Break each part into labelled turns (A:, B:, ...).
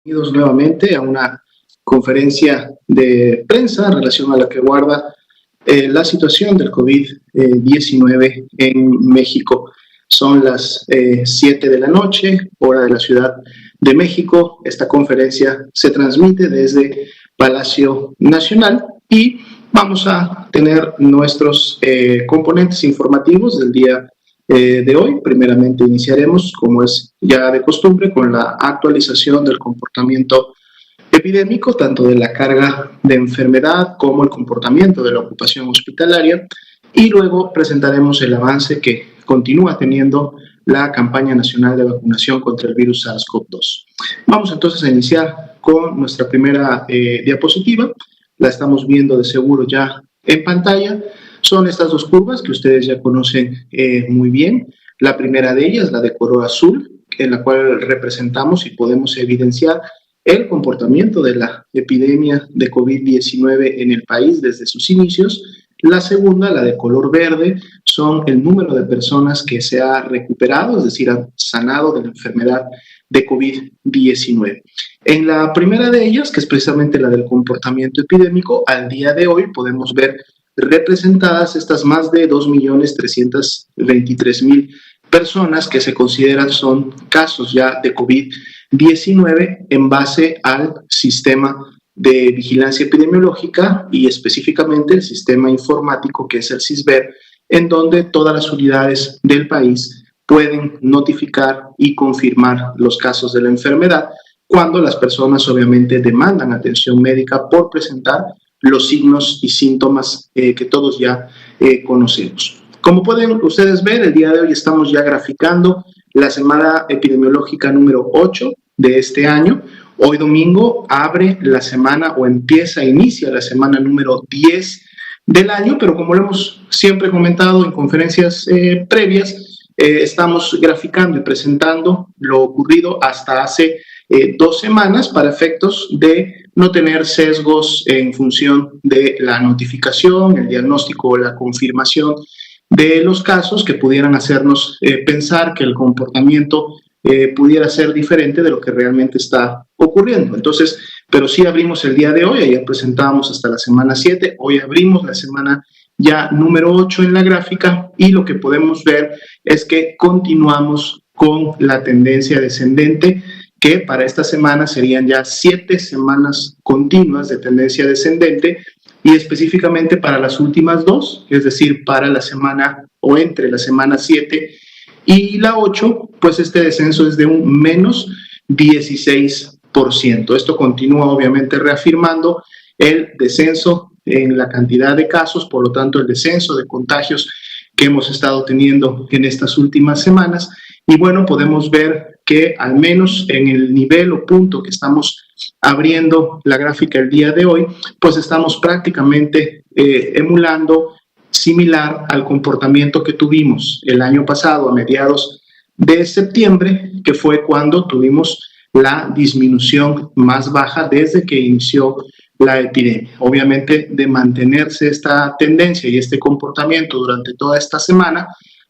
A: Bienvenidos nuevamente a una conferencia de prensa en relación a la que guarda la situación del COVID-19 en México. Son las 7 de la noche, hora de la Ciudad de México. Esta conferencia se transmite desde Palacio Nacional y vamos a tener nuestros componentes informativos del día de hoy. Primeramente iniciaremos, como es ya de costumbre, con la actualización del comportamiento epidémico, tanto de la carga de enfermedad como el comportamiento de la ocupación hospitalaria, y luego presentaremos el avance que continúa teniendo la campaña nacional de vacunación contra el virus SARS-CoV-2. Vamos entonces a iniciar con nuestra primera diapositiva. La estamos viendo de seguro ya en pantalla. Son estas dos curvas que ustedes ya conocen muy bien. La primera de ellas, la de color azul, en la cual representamos y podemos evidenciar el comportamiento de la epidemia de COVID-19 en el país desde sus inicios. La segunda, la de color verde, son el número de personas que se ha recuperado, es decir, han sanado de la enfermedad de COVID-19. En la primera de ellas, que es precisamente la del comportamiento epidémico, al día de hoy podemos ver representadas estas más de 2.323.000 personas que se consideran son casos ya de COVID-19 en base al sistema de vigilancia epidemiológica y específicamente el sistema informático que es el SISBER, en donde todas las unidades del país pueden notificar y confirmar los casos de la enfermedad cuando las personas obviamente demandan atención médica por presentar los signos y síntomas que todos ya conocemos. Como pueden ustedes ver, el día de hoy estamos ya graficando la semana epidemiológica número 8 de este año. Hoy domingo abre la semana o inicia la semana número 10 del año, pero como lo hemos siempre comentado en conferencias previas, estamos graficando y presentando lo ocurrido hasta hace 2 semanas para efectos de no tener sesgos en función de la notificación, el diagnóstico o la confirmación de los casos que pudieran hacernos pensar que el comportamiento pudiera ser diferente de lo que realmente está ocurriendo. Entonces, pero sí abrimos el día de hoy, ayer presentábamos hasta la semana 7, hoy abrimos la semana ya número 8 en la gráfica y lo que podemos ver es que continuamos con la tendencia descendente, que para esta semana serían ya 7 semanas continuas de tendencia descendente y específicamente para las últimas 2, es decir, para la semana o entre la semana 7 y la 8, pues este descenso es de un menos 16%. Esto continúa obviamente reafirmando el descenso en la cantidad de casos, por lo tanto el descenso de contagios que hemos estado teniendo en estas últimas semanas. Y bueno, podemos ver que al menos en el nivel o punto que estamos abriendo la gráfica el día de hoy, pues estamos prácticamente emulando similar al comportamiento que tuvimos el año pasado a mediados de septiembre, que fue cuando tuvimos la disminución más baja desde que inició la epidemia. Obviamente, de mantenerse esta tendencia y este comportamiento durante toda esta semana,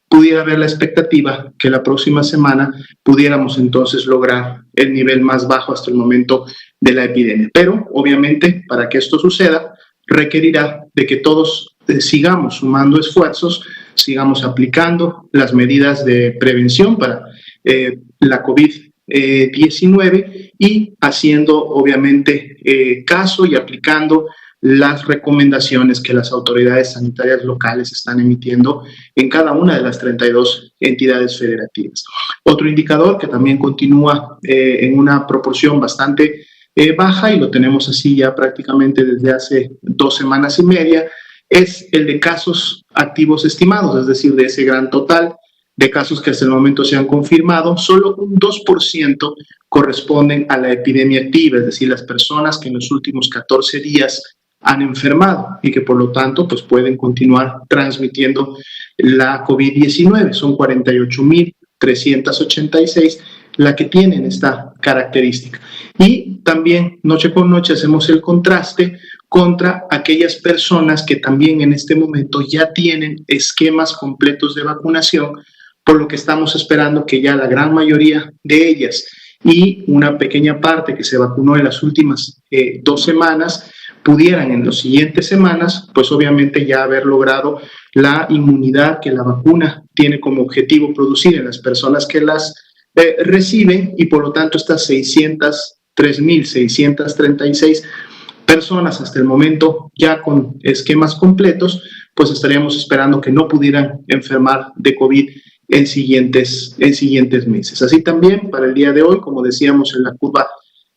A: pudiera haber la expectativa que la próxima semana pudiéramos entonces lograr el nivel más bajo hasta el momento de la epidemia. Pero, obviamente, para que esto suceda, requerirá de que todos sigamos sumando esfuerzos, sigamos aplicando las medidas de prevención para la COVID-19 y haciendo, obviamente, caso y aplicando las recomendaciones que las autoridades sanitarias locales están emitiendo en cada una de las 32 entidades federativas. Otro indicador que también continúa en una proporción bastante baja, y lo tenemos así ya prácticamente desde hace 2 semanas y media, es el de casos activos estimados, es decir, de ese gran total de casos que hasta el momento se han confirmado, solo un 2% corresponden a la epidemia activa, es decir, las personas que en los últimos 14 días han enfermado y que por lo tanto pues pueden continuar transmitiendo la COVID-19. Son 48.386 la que tienen esta característica. Y también noche con noche hacemos el contraste contra aquellas personas que también en este momento ya tienen esquemas completos de vacunación, por lo que estamos esperando que ya la gran mayoría de ellas y una pequeña parte que se vacunó en las últimas 2 semanas pudieran en las siguientes semanas, pues obviamente ya haber logrado la inmunidad que la vacuna tiene como objetivo producir en las personas que las reciben, y por lo tanto estas 603.636 personas hasta el momento ya con esquemas completos, pues estaríamos esperando que no pudieran enfermar de COVID en siguientes meses. Así también para el día de hoy, como decíamos en la curva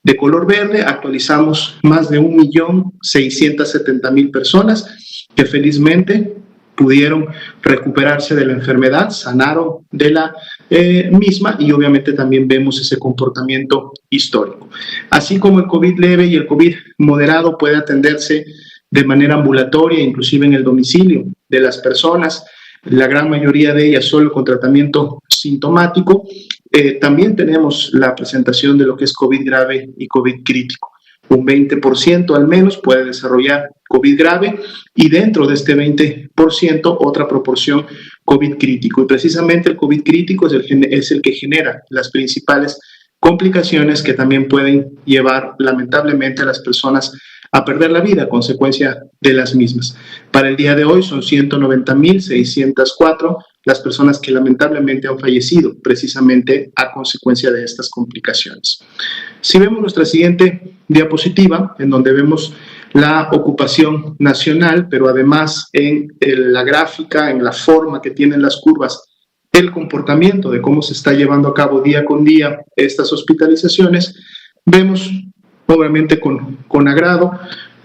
A: de color verde, actualizamos más de 1.670.000 personas que felizmente pudieron recuperarse de la enfermedad, sanaron de la misma, y obviamente también vemos ese comportamiento histórico. Así como el COVID leve y el COVID moderado puede atenderse de manera ambulatoria, inclusive en el domicilio de las personas, la gran mayoría de ellas solo con tratamiento sintomático, también tenemos la presentación de lo que es COVID grave y COVID crítico. Un 20% al menos puede desarrollar COVID grave, y dentro de este 20% otra proporción COVID crítico. Y precisamente el COVID crítico es el que genera las principales complicaciones que también pueden llevar lamentablemente a las personas a perder la vida a consecuencia de las mismas. Para el día de hoy son 190.604 las personas que lamentablemente han fallecido precisamente a consecuencia de estas complicaciones. Si vemos nuestra siguiente diapositiva, en donde vemos la ocupación nacional, pero además en la gráfica, en la forma que tienen las curvas, el comportamiento de cómo se está llevando a cabo día con día estas hospitalizaciones, vemos obviamente con agrado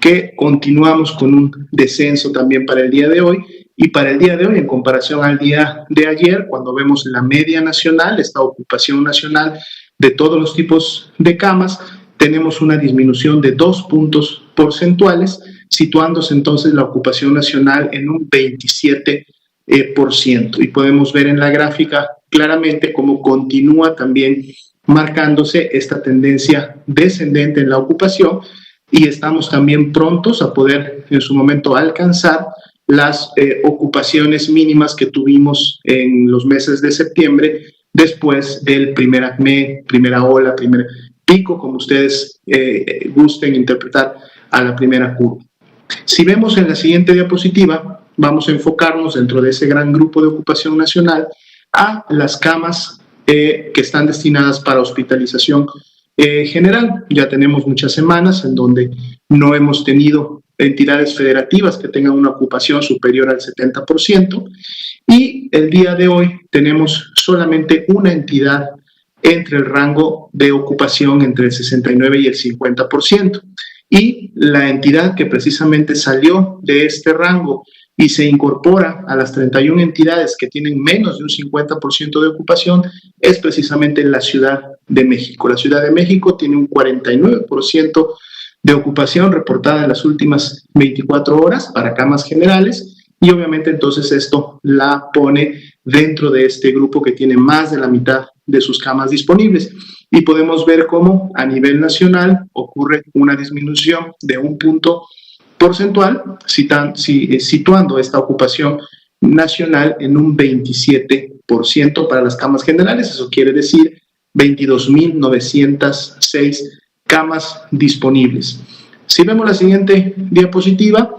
A: que continuamos con un descenso también para el día de hoy. Y para el día de hoy, en comparación al día de ayer, cuando vemos la media nacional, esta ocupación nacional de todos los tipos de camas, tenemos una disminución de 2 puntos porcentuales, situándose entonces la ocupación nacional en un 27%. Y podemos ver en la gráfica claramente cómo continúa también marcándose esta tendencia descendente en la ocupación, y estamos también prontos a poder en su momento alcanzar las ocupaciones mínimas que tuvimos en los meses de septiembre, después del primer acné, primera ola, primer pico, como ustedes gusten interpretar a la primera curva. Si vemos en la siguiente diapositiva, vamos a enfocarnos dentro de ese gran grupo de ocupación nacional a las camas que están destinadas para hospitalización general. Ya tenemos muchas semanas en donde no hemos tenido entidades federativas que tengan una ocupación superior al 70%, y el día de hoy tenemos solamente una entidad entre el rango de ocupación entre el 69 y el 50%, y la entidad que precisamente salió de este rango y se incorpora a las 31 entidades que tienen menos de un 50% de ocupación es precisamente la Ciudad de México. La Ciudad de México tiene un 49% de ocupación reportada en las últimas 24 horas para camas generales, y obviamente entonces esto la pone dentro de este grupo que tiene más de la mitad de sus camas disponibles. Y podemos ver cómo a nivel nacional ocurre una disminución de 1 punto porcentual, situando esta ocupación nacional en un 27% para las camas generales. Eso quiere decir 22.906 camas disponibles. Si vemos la siguiente diapositiva,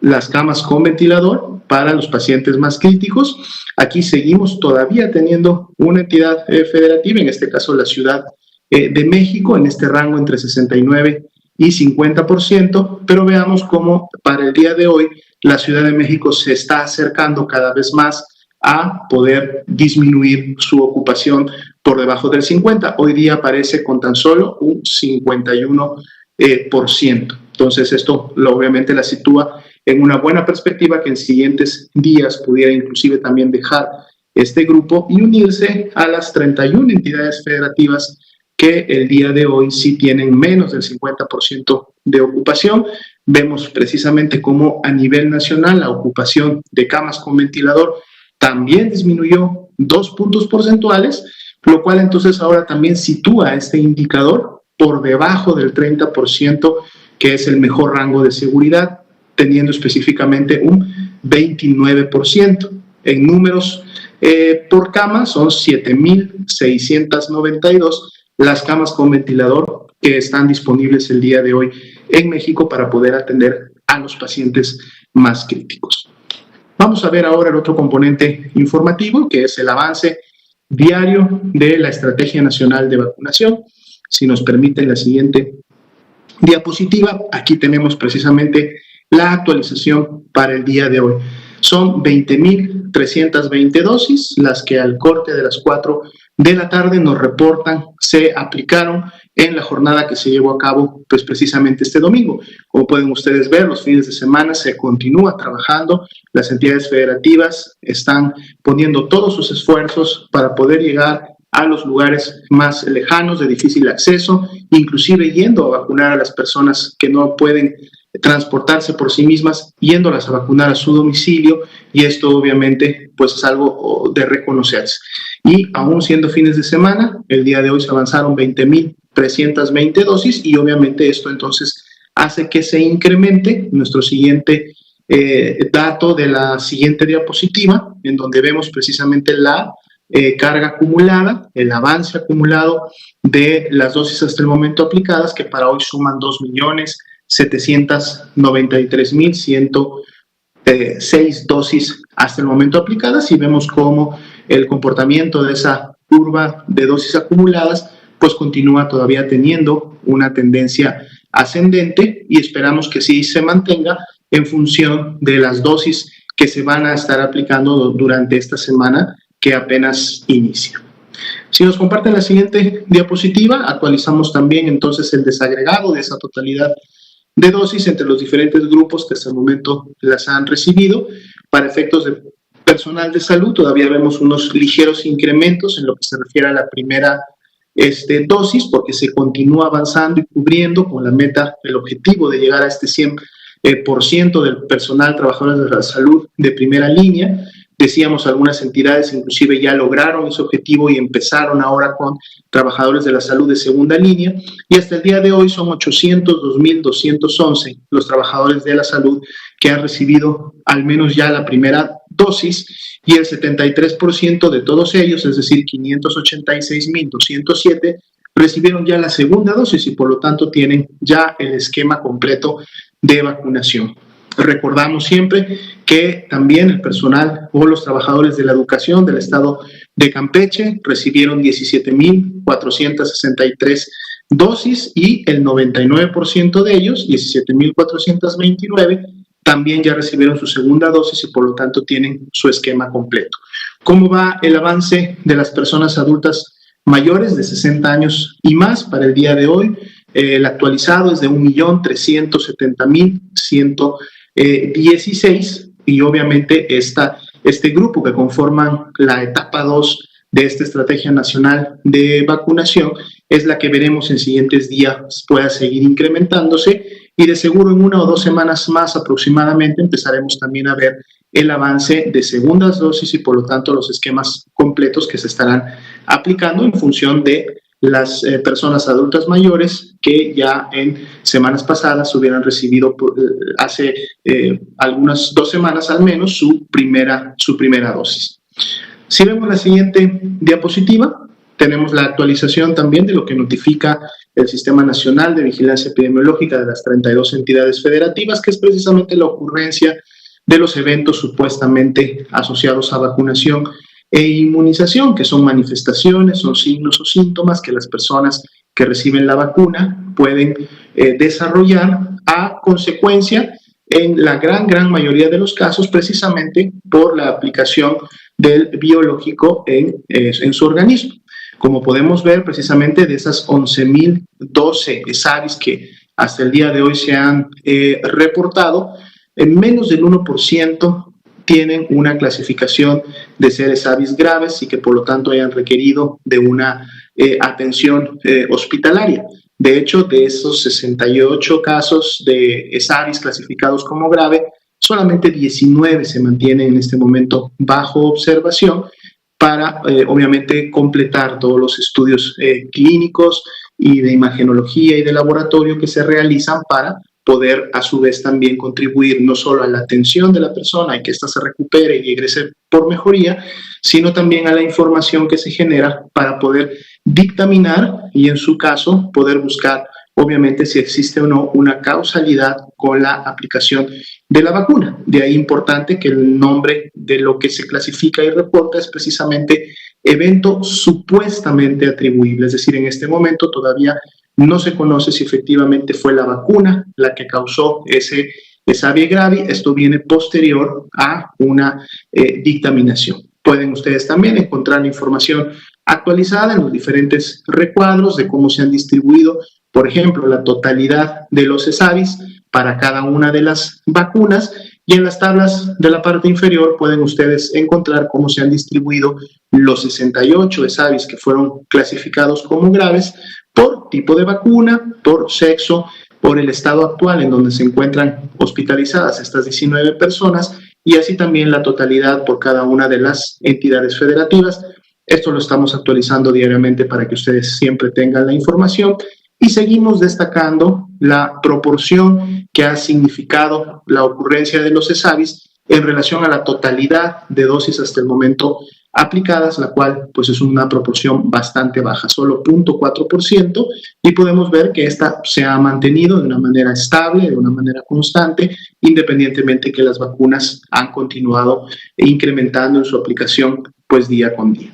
A: las camas con ventilador para los pacientes más críticos, aquí seguimos todavía teniendo una entidad federativa, en este caso la Ciudad de México, en este rango entre 69 y 50%, pero veamos cómo para el día de hoy la Ciudad de México se está acercando cada vez más a poder disminuir su ocupación por debajo del 50%. Hoy día aparece con tan solo un 51%. Entonces esto obviamente la sitúa en una buena perspectiva que en siguientes días pudiera inclusive también dejar este grupo y unirse a las 31 entidades federativas que el día de hoy sí tienen menos del 50% de ocupación. Vemos precisamente cómo a nivel nacional la ocupación de camas con ventilador también disminuyó 2 puntos porcentuales, lo cual entonces ahora también sitúa este indicador por debajo del 30%, que es el mejor rango de seguridad, teniendo específicamente un 29%. En números por cama son 7.692 las camas con ventilador que están disponibles el día de hoy en México para poder atender a los pacientes más críticos. Vamos a ver ahora el otro componente informativo, que es el avance diario de la Estrategia Nacional de Vacunación. Si nos permiten la siguiente diapositiva, aquí tenemos precisamente la actualización para el día de hoy. Son 20.320 dosis, las que al corte de las 4 de la tarde nos reportan se aplicaron en la jornada que se llevó a cabo pues precisamente este domingo. Como pueden ustedes ver, los fines de semana se continúa trabajando, las entidades federativas están poniendo todos sus esfuerzos para poder llegar a los lugares más lejanos, de difícil acceso, inclusive yendo a vacunar a las personas que no pueden transportarse por sí mismas, yéndolas a vacunar a su domicilio, y esto obviamente pues es algo de reconocerse. Y aún siendo fines de semana, el día de hoy se avanzaron 20.320 dosis y obviamente esto entonces hace que se incremente nuestro siguiente dato de la siguiente diapositiva, en donde vemos precisamente la carga acumulada, el avance acumulado de las dosis hasta el momento aplicadas, que para hoy suman 2.793.106 dosis hasta el momento aplicadas, y vemos cómo el comportamiento de esa curva de dosis acumuladas pues continúa todavía teniendo una tendencia ascendente, y esperamos que sí se mantenga en función de las dosis que se van a estar aplicando durante esta semana que apenas inicia. Si nos comparten la siguiente diapositiva, actualizamos también entonces el desagregado de esa totalidad de dosis entre los diferentes grupos que hasta el momento las han recibido. Para efectos de personal de salud todavía vemos unos ligeros incrementos en lo que se refiere a la primera dosis, porque se continúa avanzando y cubriendo con la meta, el objetivo de llegar a este 100% del personal trabajadores de la salud de primera línea. Decíamos, algunas entidades inclusive ya lograron ese objetivo y empezaron ahora con trabajadores de la salud de segunda línea, y hasta el día de hoy son 802.211 los trabajadores de la salud que han recibido al menos ya la primera dosis, y el 73% de todos ellos, es decir, 586.207, recibieron ya la segunda dosis y por lo tanto tienen ya el esquema completo de vacunación. Recordamos siempre que también el personal o los trabajadores de la educación del estado de Campeche recibieron 17.463 dosis, y el 99% de ellos, 17.429, también ya recibieron su segunda dosis y por lo tanto tienen su esquema completo. ¿Cómo va el avance de las personas adultas mayores de 60 años y más para el día de hoy? El actualizado es de 1.370.116, y obviamente este grupo que conforman la etapa 2 de esta Estrategia Nacional de Vacunación es la que veremos en siguientes días pueda seguir incrementándose, y de seguro en 1 o 2 semanas más aproximadamente empezaremos también a ver el avance de segundas dosis y por lo tanto los esquemas completos que se estarán aplicando en función de las personas adultas mayores que ya en semanas pasadas hubieran recibido hace algunas 2 semanas al menos su primera dosis. Si vemos la siguiente diapositiva, tenemos la actualización también de lo que notifica el Sistema Nacional de Vigilancia Epidemiológica de las 32 entidades federativas, que es precisamente la ocurrencia de los eventos supuestamente asociados a vacunación e inmunización, que son manifestaciones, son signos o síntomas que las personas que reciben la vacuna pueden desarrollar a consecuencia, en la gran mayoría de los casos, precisamente por la aplicación del biológico en su organismo. Como podemos ver, precisamente de esas 11.012 ESAVIS que hasta el día de hoy se han reportado, en menos del 1% tienen una clasificación de ser ESAVIS graves y que por lo tanto hayan requerido de una atención hospitalaria. De hecho, de esos 68 casos de ESAVIS clasificados como grave, solamente 19 se mantienen en este momento bajo observación para, obviamente, completar todos los estudios clínicos y de imagenología y de laboratorio que se realizan para poder a su vez también contribuir no solo a la atención de la persona y que ésta se recupere y egrese por mejoría, sino también a la información que se genera para poder dictaminar y en su caso poder buscar obviamente si existe o no una causalidad con la aplicación de la vacuna. De ahí importante que el nombre de lo que se clasifica y reporta es precisamente evento supuestamente atribuible, es decir, en este momento todavía no se conoce si efectivamente fue la vacuna la que causó esa ave gravi. Esto viene posterior a una dictaminación. Pueden ustedes también encontrar la información actualizada en los diferentes recuadros de cómo se han distribuido, por ejemplo, la totalidad de los ESAVIS para cada una de las vacunas, y en las tablas de la parte inferior pueden ustedes encontrar cómo se han distribuido los 68 ESAVIS que fueron clasificados como graves por tipo de vacuna, por sexo, por el estado actual en donde se encuentran hospitalizadas estas 19 personas, y así también la totalidad por cada una de las entidades federativas. Esto lo estamos actualizando diariamente para que ustedes siempre tengan la información, y seguimos destacando la proporción que ha significado la ocurrencia de los ESAVIS en relación a la totalidad de dosis hasta el momento aplicadas, la cual pues es una proporción bastante baja, solo 0.4%, y podemos ver que esta se ha mantenido de una manera estable, de una manera constante, independientemente que las vacunas han continuado incrementando en su aplicación pues día con día.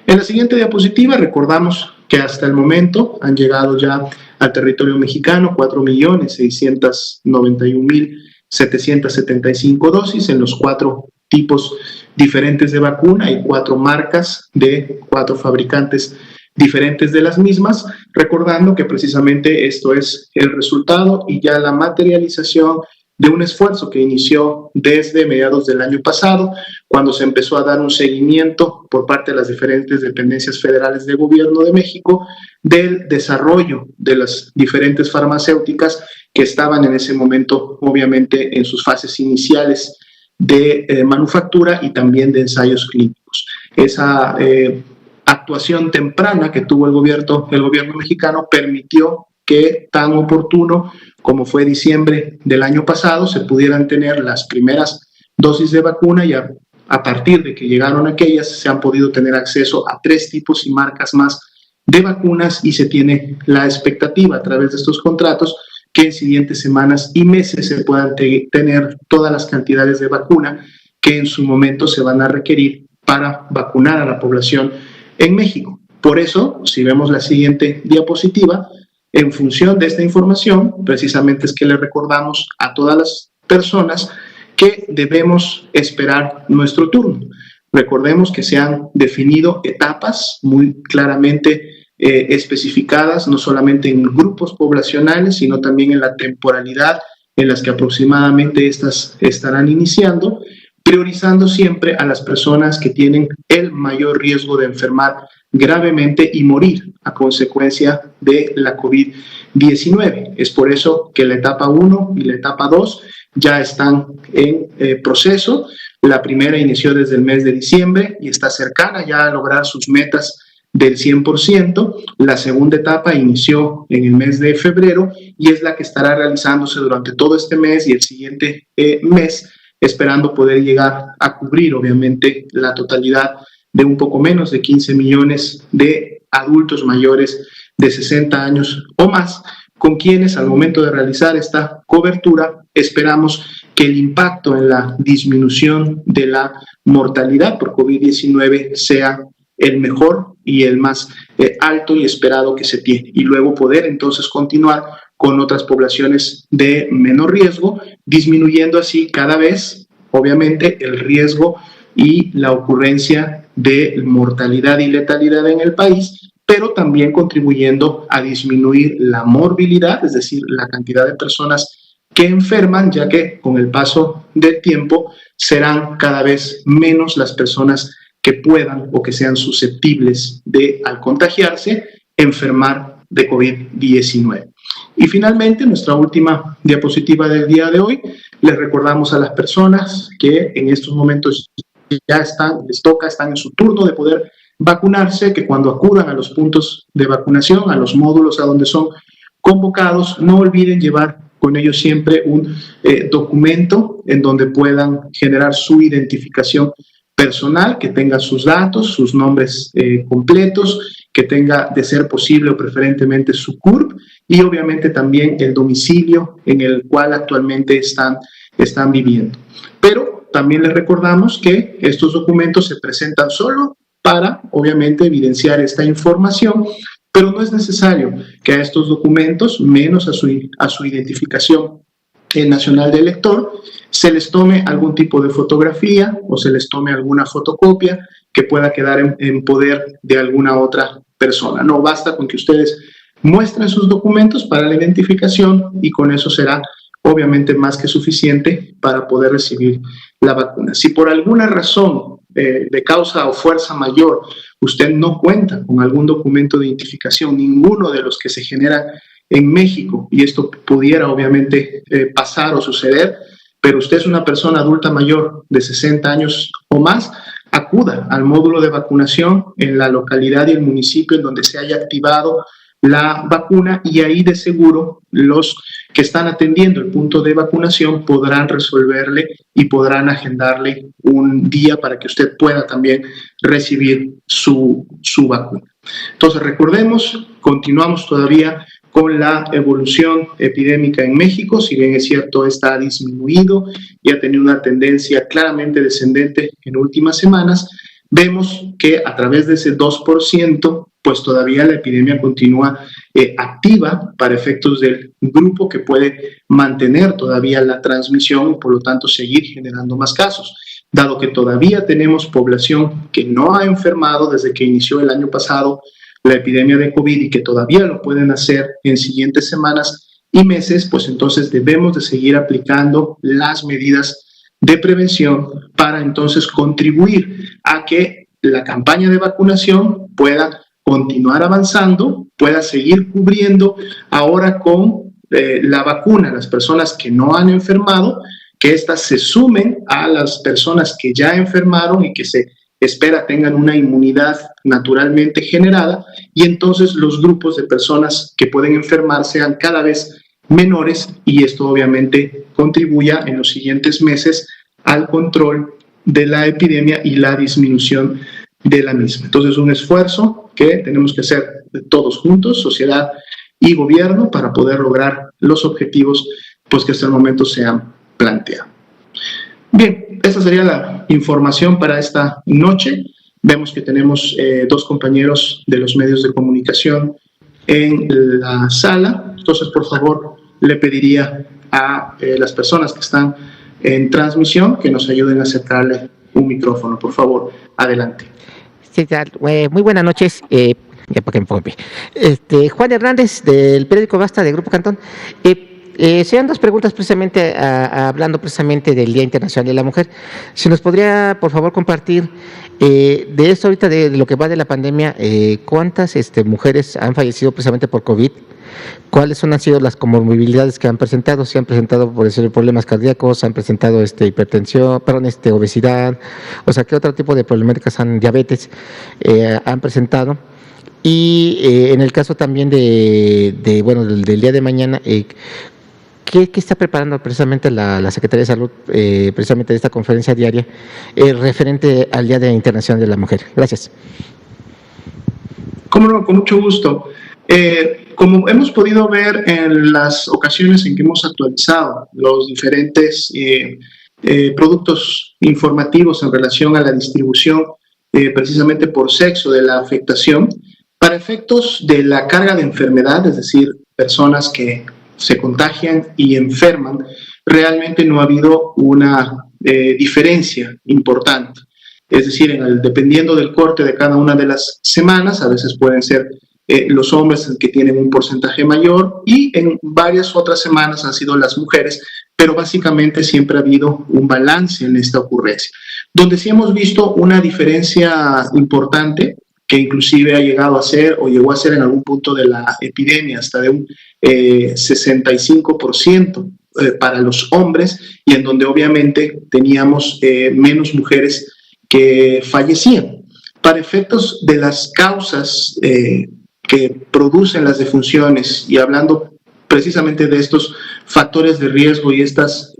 A: En la siguiente diapositiva recordamos que hasta el momento han llegado ya al territorio mexicano 4.691.775 dosis en los 4 tipos diferentes de vacuna y 4 marcas de 4 fabricantes diferentes de las mismas, recordando que precisamente esto es el resultado y ya la materialización de un esfuerzo que inició desde mediados del año pasado, cuando se empezó a dar un seguimiento por parte de las diferentes dependencias federales de gobierno de México del desarrollo de las diferentes farmacéuticas que estaban en ese momento, obviamente, en sus fases iniciales de manufactura y también de ensayos clínicos. Esa actuación temprana que tuvo el gobierno mexicano permitió que tan oportuno como fue diciembre del año pasado se pudieran tener las primeras dosis de vacuna, y a partir de que llegaron aquellas se han podido tener acceso a 3 tipos y marcas más de vacunas, y se tiene la expectativa a través de estos contratos que en siguientes semanas y meses se puedan tener todas las cantidades de vacuna que en su momento se van a requerir para vacunar a la población en México. Por eso, si vemos la siguiente diapositiva, en función de esta información, precisamente es que le recordamos a todas las personas que debemos esperar nuestro turno. Recordemos que se han definido etapas muy claramente especificadas, no solamente en grupos poblacionales, sino también en la temporalidad en las que aproximadamente estas estarán iniciando, priorizando siempre a las personas que tienen el mayor riesgo de enfermar gravemente y morir a consecuencia de la COVID-19. Es por eso que la etapa 1 y la etapa 2 ya están en proceso. La primera inició desde el mes de diciembre y está cercana ya a lograr sus metas del 100%. La segunda etapa inició en el mes de febrero y es la que estará realizándose durante todo este mes y el siguiente mes, esperando poder llegar a cubrir, obviamente, la totalidad de un poco menos de 15 millones de adultos mayores de 60 años o más, con quienes al momento de realizar esta cobertura esperamos que el impacto en la disminución de la mortalidad por COVID-19 sea el mejor y el más alto y esperado que se tiene, y luego poder entonces continuar con otras poblaciones de menor riesgo, disminuyendo así cada vez, obviamente, el riesgo y la ocurrencia de mortalidad y letalidad en el país, pero también contribuyendo a disminuir la morbilidad, es decir, la cantidad de personas que enferman, ya que con el paso del tiempo serán cada vez menos las personas que puedan o que sean susceptibles de, al contagiarse, enfermar de COVID-19. Y finalmente, nuestra última diapositiva del día de hoy, les recordamos a las personas que en estos momentos ya están en su turno de poder vacunarse, que cuando acudan a los puntos de vacunación, a los módulos a donde son convocados, no olviden llevar con ellos siempre un documento en donde puedan generar su identificación personal, que tenga sus datos, sus nombres completos, que tenga, de ser posible o preferentemente, su CURP y obviamente también el domicilio en el cual actualmente están viviendo. Pero también les recordamos que estos documentos se presentan solo para, obviamente, evidenciar esta información, pero no es necesario que a estos documentos, menos a su identificación nacional de elector, se les tome algún tipo de fotografía o se les tome alguna fotocopia que pueda quedar en poder de alguna otra persona. No basta con que ustedes muestren sus documentos para la identificación y con eso será obviamente más que suficiente para poder recibir la vacuna. Si por alguna razón de causa o fuerza mayor usted no cuenta con algún documento de identificación, ninguno de los que se generan en México, y esto pudiera obviamente pasar o suceder, pero usted es una persona adulta mayor de 60 años o más, acuda al módulo de vacunación en la localidad y el municipio en donde se haya activado la vacuna y ahí de seguro los que están atendiendo el punto de vacunación podrán resolverle y podrán agendarle un día para que usted pueda también recibir su vacuna. Entonces recordemos, continuamos todavía con la evolución epidémica en México. Si bien es cierto, esta ha disminuido y ha tenido una tendencia claramente descendente en últimas semanas, vemos que a través de ese 2%, pues todavía la epidemia continúa activa para efectos del grupo que puede mantener todavía la transmisión y por lo tanto seguir generando más casos. Dado que todavía tenemos población que no ha enfermado desde que inició el año pasado la epidemia de COVID y que todavía lo pueden hacer en siguientes semanas y meses, pues entonces debemos de seguir aplicando las medidas de prevención para entonces contribuir a que la campaña de vacunación pueda continuar avanzando, pueda seguir cubriendo ahora con la vacuna a las personas que no han enfermado, que éstas se sumen a las personas que ya enfermaron y que se espera tengan una inmunidad naturalmente generada y entonces los grupos de personas que pueden enfermar sean cada vez menores y esto obviamente contribuya en los siguientes meses al control de la epidemia y la disminución de la misma. Entonces, un esfuerzo que tenemos que hacer todos juntos, sociedad y gobierno, para poder lograr los objetivos pues, que hasta el momento se han planteado. Bien, esta sería la información para esta noche. Vemos que tenemos dos compañeros de los medios de comunicación en la sala. Entonces, por favor, le pediría a las personas que están en transmisión que nos ayuden a acercarle un micrófono. Por favor, adelante.
B: Sí, muy buenas noches. Ya para que me ponga en pie. Juan Hernández, del periódico Basta, de Grupo Cantón. Serían dos preguntas precisamente hablando precisamente del Día Internacional de la Mujer. Si nos podría, por favor, compartir de esto ahorita, de lo que va de la pandemia, ¿cuántas mujeres han fallecido precisamente por COVID? ¿Cuáles han sido las comorbilidades que han presentado? Si han presentado, por decirlo, problemas cardíacos, han presentado hipertensión, obesidad, o sea, ¿qué otro tipo de problemáticas diabetes han presentado? Y en el caso también del día de mañana, ¿qué está preparando precisamente la Secretaría de Salud, precisamente de esta conferencia diaria, referente al Día Internacional de la Mujer? Gracias.
A: Cómo no, con mucho gusto. Como hemos podido ver en las ocasiones en que hemos actualizado los diferentes productos informativos en relación a la distribución precisamente por sexo de la afectación, para efectos de la carga de enfermedad, es decir, personas que se contagian y enferman, realmente no ha habido una diferencia importante. Es decir, dependiendo del corte de cada una de las semanas, a veces pueden ser los hombres que tienen un porcentaje mayor y en varias otras semanas han sido las mujeres, pero básicamente siempre ha habido un balance en esta ocurrencia. Donde sí hemos visto una diferencia importante, que inclusive ha llegado a ser o llegó a ser en algún punto de la epidemia hasta de un 65% para los hombres y en donde obviamente teníamos menos mujeres que fallecían. Para efectos de las causas que producen las defunciones y hablando precisamente de estos factores de riesgo y estas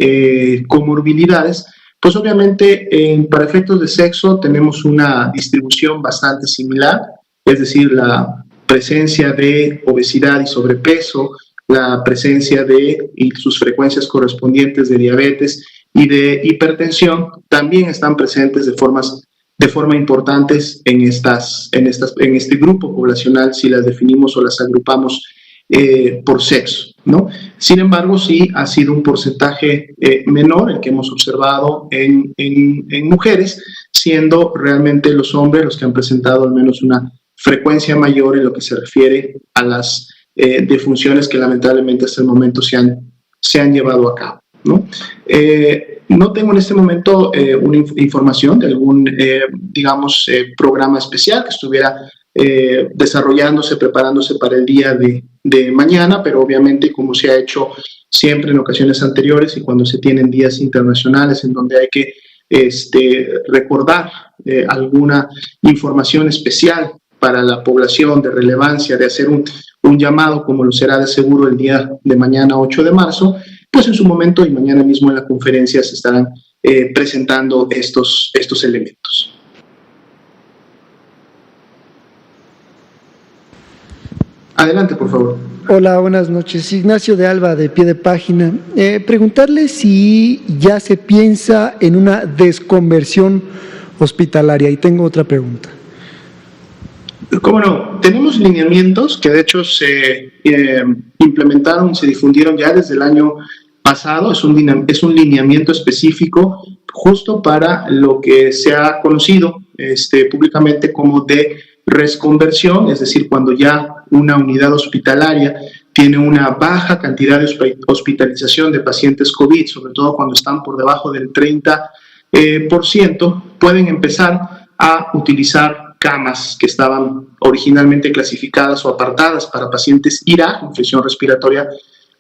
A: comorbilidades, pues obviamente para efectos de sexo tenemos una distribución bastante similar, es decir, la presencia de obesidad y sobrepeso, la presencia y sus frecuencias correspondientes de diabetes y de hipertensión también están presentes de forma importantes en este grupo poblacional, si las definimos o las agrupamos por sexo, ¿no? Sin embargo, sí ha sido un porcentaje menor el que hemos observado en mujeres, siendo realmente los hombres los que han presentado al menos una frecuencia mayor en lo que se refiere a las defunciones que lamentablemente hasta el momento se han llevado a cabo, ¿no? No tengo en este momento una información de algún, programa especial que estuviera desarrollándose, preparándose para el día de mañana, pero obviamente, como se ha hecho siempre en ocasiones anteriores y cuando se tienen días internacionales en donde hay que recordar alguna información especial para la población de relevancia, de hacer un llamado, como lo será de seguro el día de mañana 8 de marzo, pues en su momento y mañana mismo en la conferencia se estarán presentando estos elementos. Adelante, por favor.
C: Hola, buenas noches. Ignacio de Alba, de Pie de Página. Preguntarle si ya se piensa en una desconversión hospitalaria. Y tengo otra pregunta.
A: ¿Cómo no? Tenemos lineamientos que de hecho se implementaron, se difundieron ya desde el año pasado. Es un lineamiento específico justo para lo que se ha conocido públicamente como de resconversión, es decir, cuando ya una unidad hospitalaria tiene una baja cantidad de hospitalización de pacientes COVID, sobre todo cuando están por debajo del 30%, pueden empezar a utilizar camas que estaban originalmente clasificadas o apartadas para pacientes IRA, infección respiratoria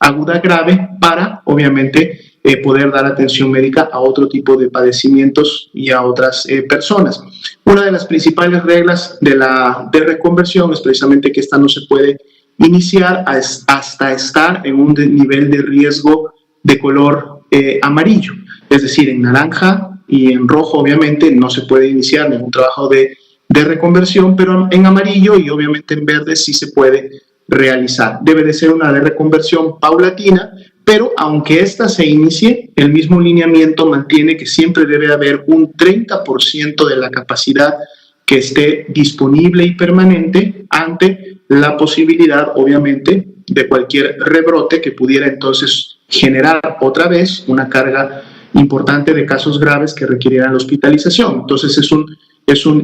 A: aguda grave, para, obviamente, poder dar atención médica a otro tipo de padecimientos y a otras personas. Una de las principales reglas de reconversión es precisamente que esta no se puede iniciar hasta estar en un nivel de riesgo de color amarillo, es decir, en naranja y en rojo obviamente no se puede iniciar ningún trabajo de reconversión, pero en amarillo y obviamente en verde sí se puede realizar. Debe de ser una reconversión paulatina, pero aunque ésta se inicie, el mismo lineamiento mantiene que siempre debe haber un 30% de la capacidad que esté disponible y permanente ante la posibilidad, obviamente, de cualquier rebrote que pudiera entonces generar otra vez una carga importante de casos graves que requieran la hospitalización. Entonces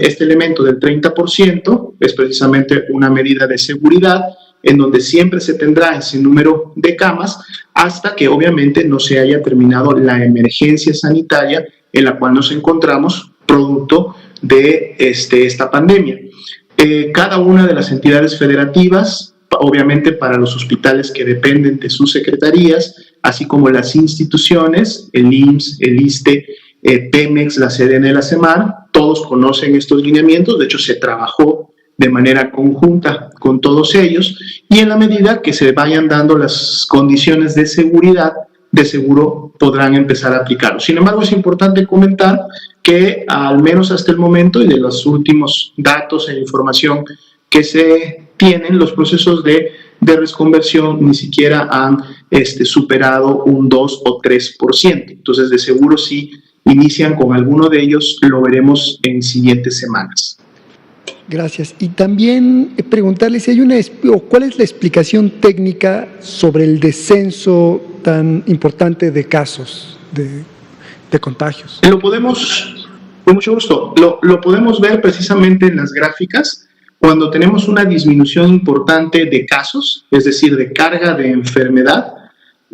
A: este elemento del 30% es precisamente una medida de seguridad en donde siempre se tendrá ese número de camas hasta que obviamente no se haya terminado la emergencia sanitaria en la cual nos encontramos producto de esta pandemia. Cada una de las entidades federativas, obviamente para los hospitales que dependen de sus secretarías, así como las instituciones, el IMSS, el ISSSTE, Pemex, la CDN, la CEMAR, todos conocen estos lineamientos, de hecho se trabajó de manera conjunta con todos ellos y en la medida que se vayan dando las condiciones de seguridad, de seguro podrán empezar a aplicarlo. Sin embargo, es importante comentar que al menos hasta el momento y de los últimos datos e información que se tienen, los procesos de resconversión ni siquiera han superado un 2 o 3%. Entonces, de seguro si inician con alguno de ellos, lo veremos en siguientes semanas.
C: Gracias. Y también preguntarle si hay cuál es la explicación técnica sobre el descenso tan importante de casos de contagios.
A: Lo podemos, con mucho gusto, lo podemos ver precisamente en las gráficas cuando tenemos una disminución importante de casos, es decir, de carga de enfermedad,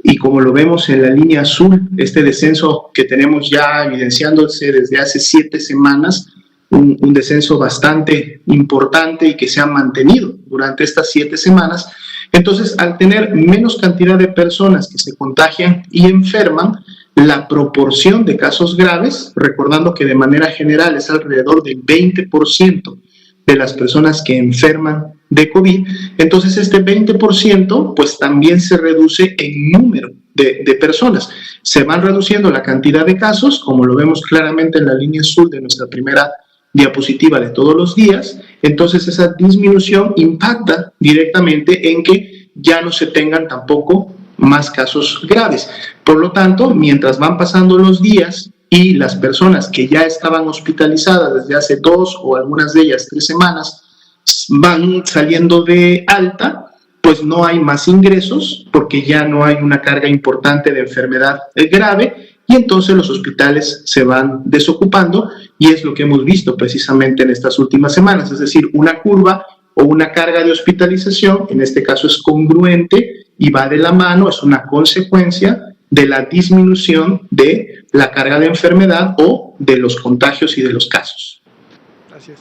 A: y como lo vemos en la línea azul, este descenso que tenemos ya evidenciándose desde hace 7 semanas, un descenso bastante importante y que se ha mantenido durante estas 7 semanas. Entonces, al tener menos cantidad de personas que se contagian y enferman, la proporción de casos graves, recordando que de manera general es alrededor del 20% de las personas que enferman de COVID, entonces este 20% pues también se reduce en número de personas. Se van reduciendo la cantidad de casos, como lo vemos claramente en la línea azul de nuestra primera diapositiva de todos los días, entonces esa disminución impacta directamente en que ya no se tengan tampoco más casos graves. Por lo tanto, mientras van pasando los días y las personas que ya estaban hospitalizadas desde hace 2 o algunas de ellas 3 semanas van saliendo de alta, pues no hay más ingresos porque ya no hay una carga importante de enfermedad grave y entonces los hospitales se van desocupando y es lo que hemos visto precisamente en estas últimas semanas, es decir, una curva o una carga de hospitalización, en este caso es congruente y va de la mano, es una consecuencia de la disminución de la carga de enfermedad o de los contagios y de los casos.
C: Gracias.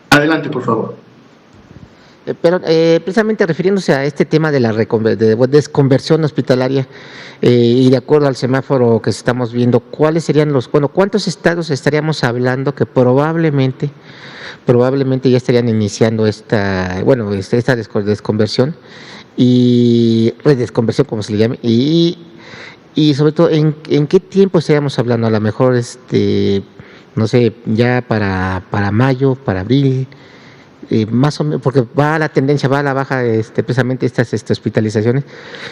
A: Adelante, por favor.
B: Pero precisamente refiriéndose a este tema de la desconversión hospitalaria y de acuerdo al semáforo que estamos viendo, ¿cuáles serían cuántos estados estaríamos hablando que probablemente ya estarían iniciando esta desconversión y redesconversión, como se le llame, y sobre todo en qué tiempo estaríamos hablando? A lo mejor no sé, ya para mayo, para abril, más o menos, porque va la tendencia, va a la baja precisamente estas hospitalizaciones,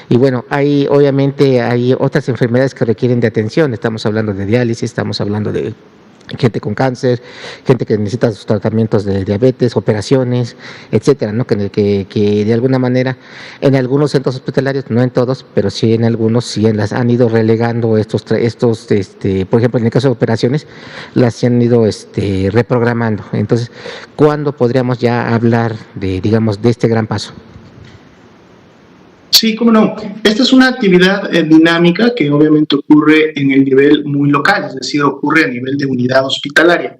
B: y bueno, obviamente hay otras enfermedades que requieren de atención, estamos hablando de diálisis, estamos hablando de gente con cáncer, gente que necesita sus tratamientos de diabetes, operaciones, etcétera, ¿no? Que de alguna manera en algunos centros hospitalarios, no en todos, pero sí en algunos, sí las han ido relegando estos por ejemplo, en el caso de operaciones, las han ido reprogramando. Entonces, ¿cuándo podríamos ya hablar de este gran paso?
A: Sí, cómo no. Esta es una actividad dinámica que obviamente ocurre en el nivel muy local, es decir, ocurre a nivel de unidad hospitalaria.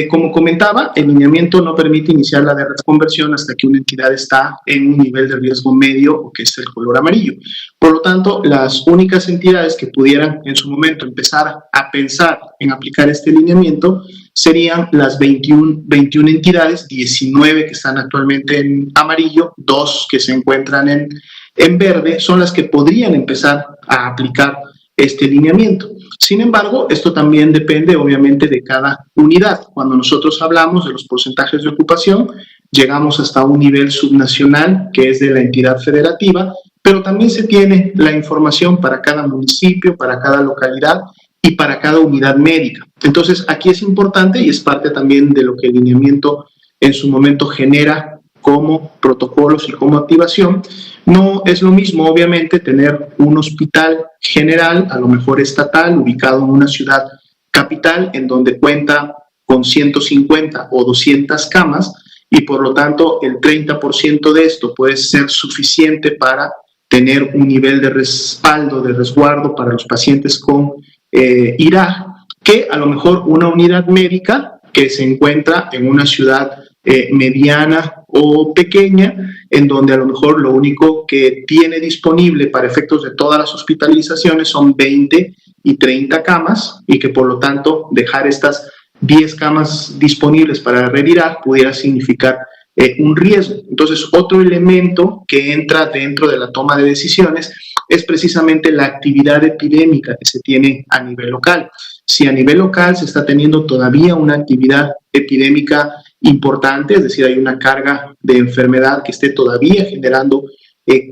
A: Como comentaba, el lineamiento no permite iniciar la reconversión hasta que una entidad está en un nivel de riesgo medio, o que es el color amarillo. Por lo tanto, las únicas entidades que pudieran en su momento empezar a pensar en aplicar este lineamiento serían las 21 entidades, 19 que están actualmente en amarillo, 2 que se encuentran en verde, son las que podrían empezar a aplicar este lineamiento. Sin embargo, esto también depende obviamente de cada unidad. Cuando nosotros hablamos de los porcentajes de ocupación, llegamos hasta un nivel subnacional que es de la entidad federativa, pero también se tiene la información para cada municipio, para cada localidad y para cada unidad médica. Entonces, aquí es importante y es parte también de lo que el lineamiento en su momento genera como protocolos y como activación. No es lo mismo, obviamente, tener un hospital general, a lo mejor estatal, ubicado en una ciudad capital, en donde cuenta con 150 o 200 camas, y por lo tanto el 30% de esto puede ser suficiente para tener un nivel de respaldo, de resguardo para los pacientes con IRA, que a lo mejor una unidad médica que se encuentra en una ciudad mediana o pequeña, en donde a lo mejor lo único que tiene disponible para efectos de todas las hospitalizaciones son 20 y 30 camas, y que por lo tanto dejar estas 10 camas disponibles para revirar pudiera significar un riesgo. Entonces, otro elemento que entra dentro de la toma de decisiones es precisamente la actividad epidémica que se tiene a nivel local. Si a nivel local se está teniendo todavía una actividad epidémica importante, es decir, hay una carga de enfermedad que esté todavía generando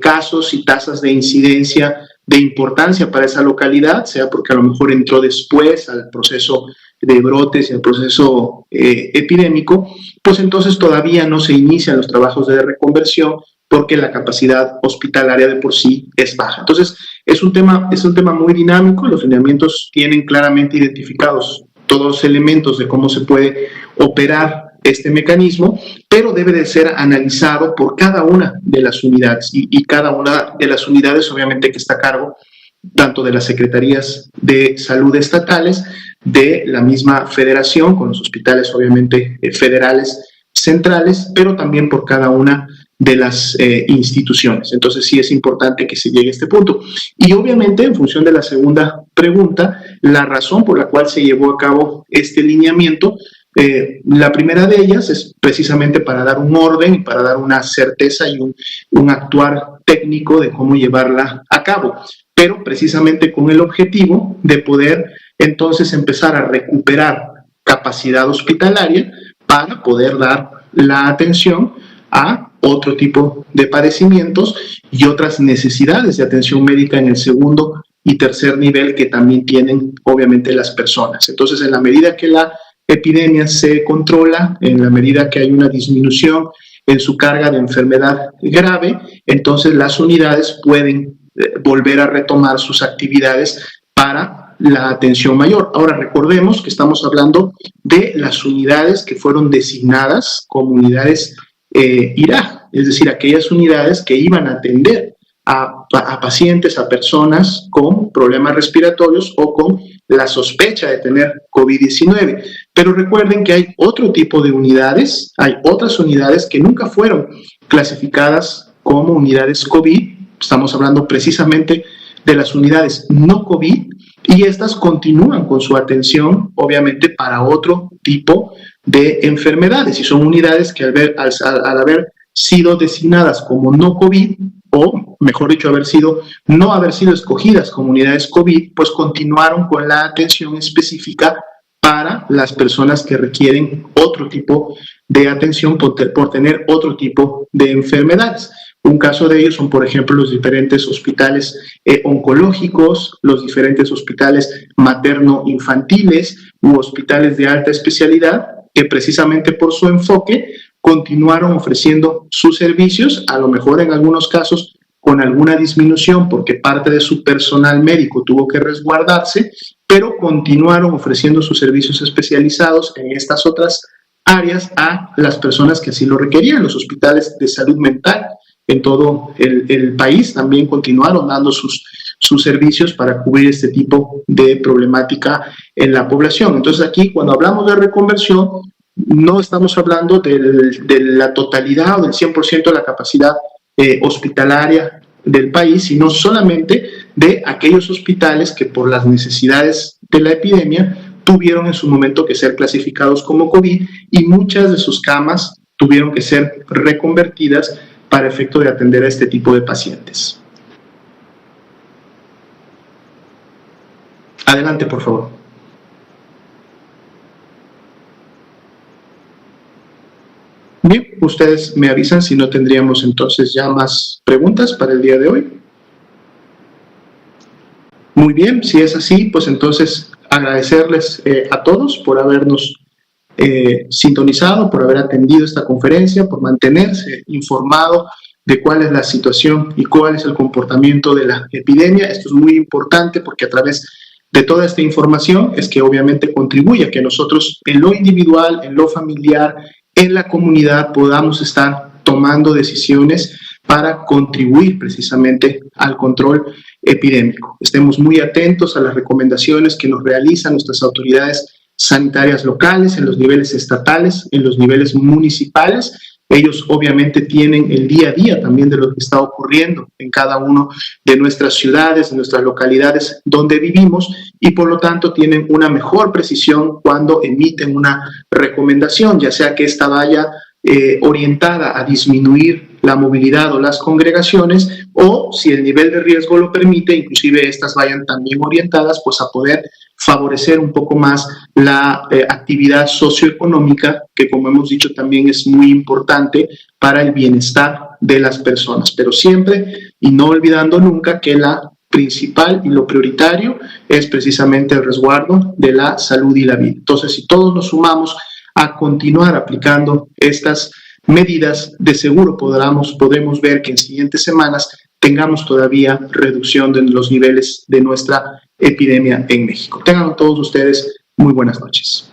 A: casos y tasas de incidencia de importancia para esa localidad, sea porque a lo mejor entró después al proceso de brotes y al proceso epidémico, pues entonces todavía no se inician los trabajos de reconversión porque la capacidad hospitalaria de por sí es baja. Entonces, es un tema muy dinámico. Los lineamientos tienen claramente identificados todos los elementos de cómo se puede operar este mecanismo, pero debe de ser analizado por cada una de las unidades y cada una de las unidades obviamente que está a cargo tanto de las secretarías de salud estatales, de la misma federación, con los hospitales obviamente federales centrales, pero también por cada una de las instituciones. Entonces sí es importante que se llegue a este punto. Y obviamente, en función de la segunda pregunta, la razón por la cual se llevó a cabo este lineamiento, la primera de ellas es precisamente para dar un orden y para dar una certeza y un actuar técnico de cómo llevarla a cabo, pero precisamente con el objetivo de poder entonces empezar a recuperar capacidad hospitalaria para poder dar la atención a otro tipo de padecimientos y otras necesidades de atención médica en el segundo y tercer nivel que también tienen obviamente las personas. Entonces, en la medida que la epidemia se controla, en la medida que hay una disminución en su carga de enfermedad grave, entonces las unidades pueden volver a retomar sus actividades para la atención mayor. Ahora recordemos que estamos hablando de las unidades que fueron designadas como unidades IRAG, es decir, aquellas unidades que iban a atender a pacientes, a personas con problemas respiratorios o con la sospecha de tener COVID-19. Pero recuerden que hay otro tipo de unidades, hay otras unidades que nunca fueron clasificadas como unidades COVID. Estamos hablando precisamente de las unidades no COVID y estas continúan con su atención, obviamente, para otro tipo de enfermedades. Y son unidades que al haber sido designadas como no COVID, o mejor dicho, no haber sido escogidas como unidades COVID, pues continuaron con la atención específica para las personas que requieren otro tipo de atención por tener otro tipo de enfermedades. Un caso de ellos son, por ejemplo, los diferentes hospitales oncológicos, los diferentes hospitales materno-infantiles u hospitales de alta especialidad, que precisamente por su enfoque continuaron ofreciendo sus servicios, a lo mejor en algunos casos con alguna disminución porque parte de su personal médico tuvo que resguardarse, pero continuaron ofreciendo sus servicios especializados en estas otras áreas a las personas que así lo requerían. Los hospitales de salud mental en todo el país también continuaron dando sus servicios para cubrir este tipo de problemática en la población. Entonces aquí, cuando hablamos de reconversión, no estamos hablando de la totalidad o del 100% de la capacidad hospitalaria del país, sino solamente de aquellos hospitales que por las necesidades de la epidemia tuvieron en su momento que ser clasificados como COVID y muchas de sus camas tuvieron que ser reconvertidas para efecto de atender a este tipo de pacientes. Adelante, por favor. Bien, ustedes me avisan si no tendríamos entonces ya más preguntas para el día de hoy. Muy bien, si es así, pues entonces agradecerles a todos por habernos sintonizado, por haber atendido esta conferencia, por mantenerse informado de cuál es la situación y cuál es el comportamiento de la epidemia. Esto es muy importante porque a través de toda esta información es que obviamente contribuye a que nosotros en lo individual, en lo familiar, en la comunidad podamos estar tomando decisiones para contribuir precisamente al control epidémico. Estemos muy atentos a las recomendaciones que nos realizan nuestras autoridades sanitarias locales, en los niveles estatales, en los niveles municipales. Ellos obviamente tienen el día a día también de lo que está ocurriendo en cada una de nuestras ciudades, en nuestras localidades donde vivimos y por lo tanto tienen una mejor precisión cuando emiten una recomendación, ya sea que esta vaya orientada a disminuir la movilidad o las congregaciones o si el nivel de riesgo lo permite, inclusive estas vayan también orientadas pues a poder favorecer un poco más la actividad socioeconómica, que como hemos dicho también es muy importante para el bienestar de las personas, pero siempre y no olvidando nunca que la principal y lo prioritario es precisamente el resguardo de la salud y la vida. Entonces, si todos nos sumamos a continuar aplicando estas medidas, de seguro podemos ver que en siguientes semanas tengamos todavía reducción de los niveles de nuestra epidemia en México. Tengan todos ustedes muy buenas noches.